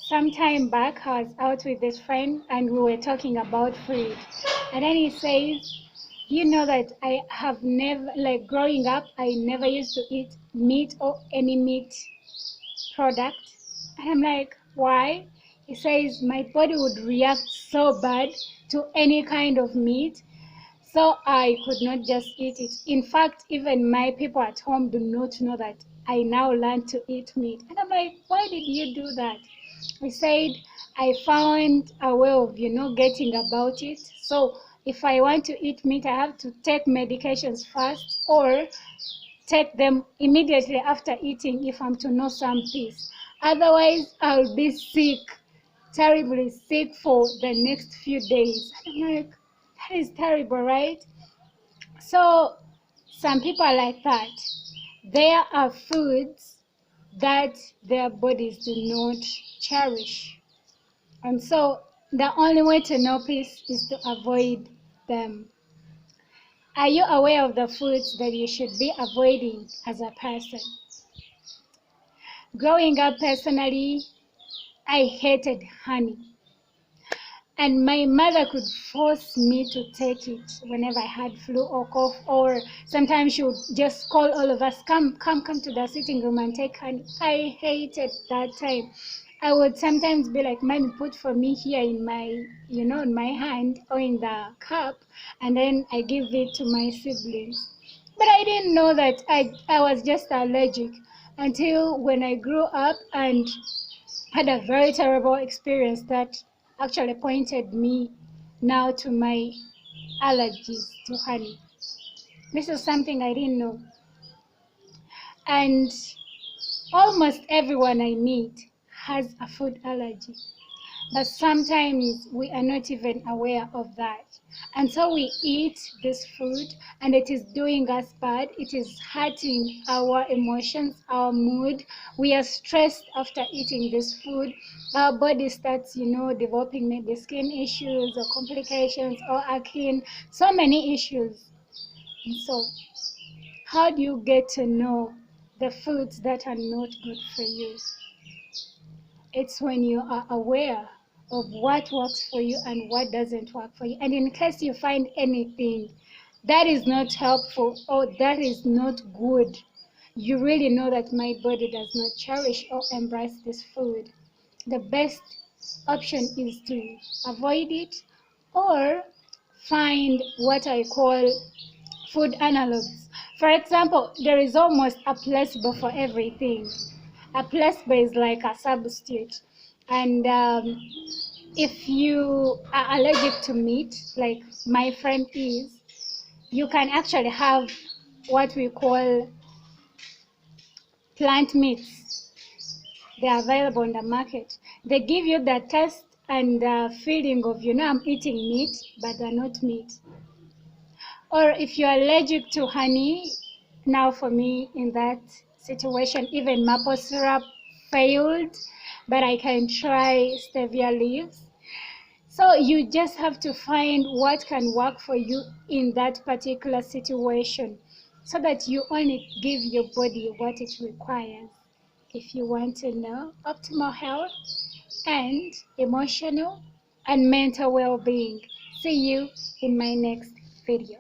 some time back, I was out with this friend and we were talking about food. And then he says, you know that I have never, like growing up, I never used to eat meat or any meat product. And I'm like, why? He says, my body would react so bad to any kind of meat. So I could not just eat it. In fact, even my people at home do not know that I now learned to eat meat. And I'm like, why did you do that? He said, I found a way of, getting about it. So if I want to eat meat, I have to take medications first or take them immediately after eating if I'm to know some peace. Otherwise, I'll be sick, terribly sick for the next few days. And I'm like, that is terrible, right? So some people are like that. There are foods that their bodies do not cherish. And so the only way to know peace is to avoid them. Are you aware of the foods that you should be avoiding as a person? Growing up personally, I hated honey. And my mother could force me to take it whenever I had flu or cough, or sometimes she would just call all of us, come to the sitting room and take honey. I hated that time. I would sometimes be like, Mommy, put for me here in my, in my hand or in the cup, and then I give it to my siblings. But I didn't know that I was just allergic until when I grew up and had a very terrible experience that actually pointed me now to my allergies to honey. This is something I didn't know. And almost everyone I meet has a food allergy. But sometimes we are not even aware of that. And so we eat this food and it is doing us bad. It is hurting our emotions, our mood. We are stressed after eating this food. Our body starts, developing maybe skin issues or complications or acne, so many issues. And so how do you get to know the foods that are not good for you? It's when you are aware of what works for you and what doesn't work for you. And in case you find anything that is not helpful or that is not good, you really know that my body does not cherish or embrace this food. The best option is to avoid it or find what I call food analogs. For example, there is almost a placebo for everything. A placebo is like a substitute. And if you are allergic to meat, like my friend is, you can actually have what we call plant meats. They are available in the market. They give you the taste and feeling of, I'm eating meat, but they're not meat. Or if you're allergic to honey, now for me in that situation, even maple syrup failed, but I can try stevia leaves. So you just have to find what can work for you in that particular situation so that you only give your body what it requires. If you want to know optimal health and emotional and mental well-being. See you in my next video.